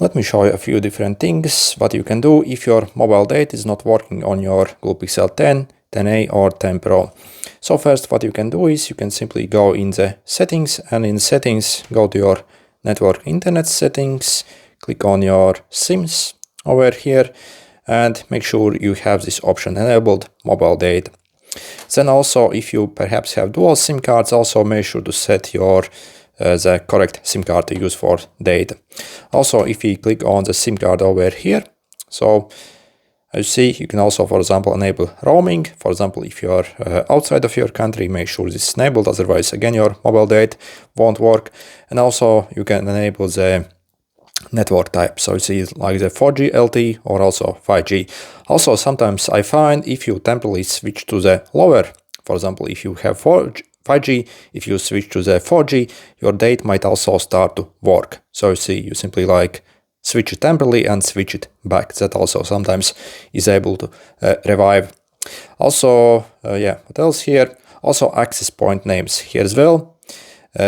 Let me show you a few different things what you can do if your mobile data is not working on your Google Pixel 10, 10a or 10 Pro. So first what you can do is you can simply go in the settings, and in settings go to your network internet settings, click on your SIMs over here and make sure you have this option enabled, mobile data. Then also if you perhaps have dual SIM cards, also make sure to set your the correct SIM card to use for data. Also, if you click on the SIM card over here, so as you see, you can also, for example, enable roaming. For example, if you are outside of your country, make sure this is enabled, otherwise again your mobile data won't work. And also you can enable the network type, so you see like the 4G LTE or also 5G. Also sometimes I find if you temporarily switch to the lower, for example, if you have 5G, if you switch to the 4G, your data might also start to work. So you see, you simply like switch it temporarily and switch it back. That also sometimes is able to revive. Also, what else here? Also access point names here as well.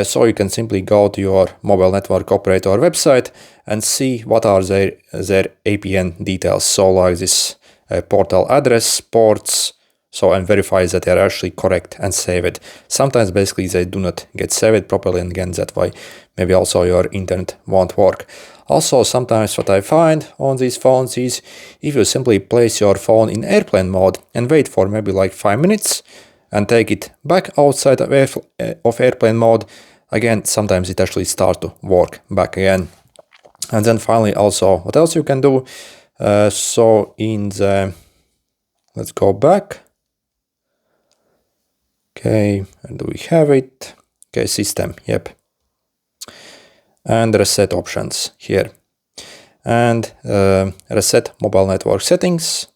So you can simply go to your mobile network operator website and see what are their APN details. So like this portal address, ports, so and verify that they are actually correct and save it. Sometimes basically they do not get saved properly, and again that's why maybe also your internet won't work. Also sometimes what I find on these phones is if you simply place your phone in airplane mode and wait for maybe like 5 minutes and take it back outside of airplane mode, again sometimes it actually starts to work back again. And then finally also what else you can do, so in the, let's go back. Okay, and do we have it? Okay, system, yep. And reset options here. And reset mobile network settings.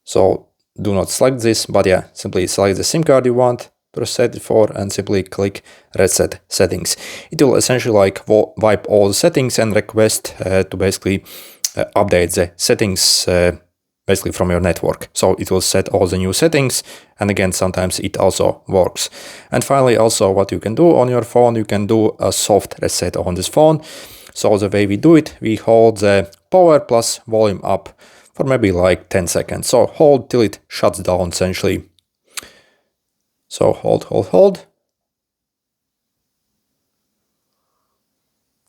So do not select this, but yeah, simply select the SIM card you want to reset it for and simply click reset settings. It will essentially like wipe all the settings and request to basically update the settings basically from your network. So it will set all the new settings, and again sometimes it also works. And finally also what you can do on your phone, you can do a soft reset on this phone. So the way we do it, we hold the power plus volume up for maybe like 10 seconds. So hold till it shuts down essentially. So hold.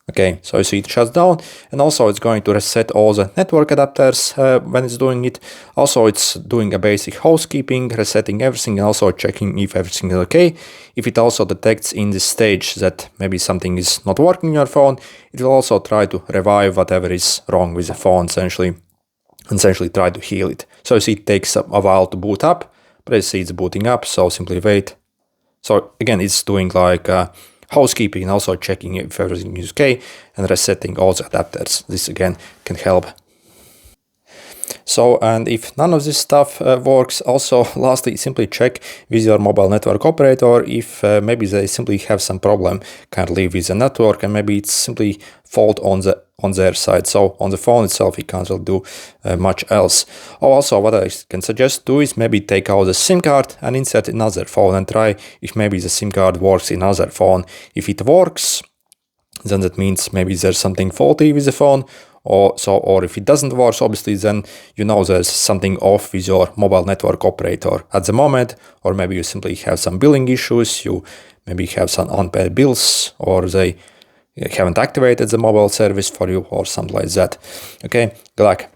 Okay, so you see it shuts down, and also it's going to reset all the network adapters when it's doing it. Also it's doing a basic housekeeping, resetting everything, and also checking if everything is okay. If it also detects in this stage that maybe something is not working on your phone, it will also try to revive whatever is wrong with the phone essentially try to heal it. So you see it takes a while to boot up, but you see it's booting up, so simply wait. So again, it's doing like housekeeping and also checking if everything is okay and resetting all the adapters. This again can help. So, and if none of this stuff works, also lastly simply check with your mobile network operator if maybe they simply have some problem currently with the network, and maybe it's simply fault on their side. So on the phone itself you can't really do much else. Also what I can suggest do is maybe take out the SIM card and insert another phone and try if maybe the SIM card works in another phone. If it works, then that means maybe there's something faulty with the phone, or if it doesn't work, obviously then you know there's something off with your mobile network operator at the moment, or maybe you simply have some billing issues, you maybe have some unpaid bills, or they haven't activated the mobile service for you or something like that. Okay, good luck.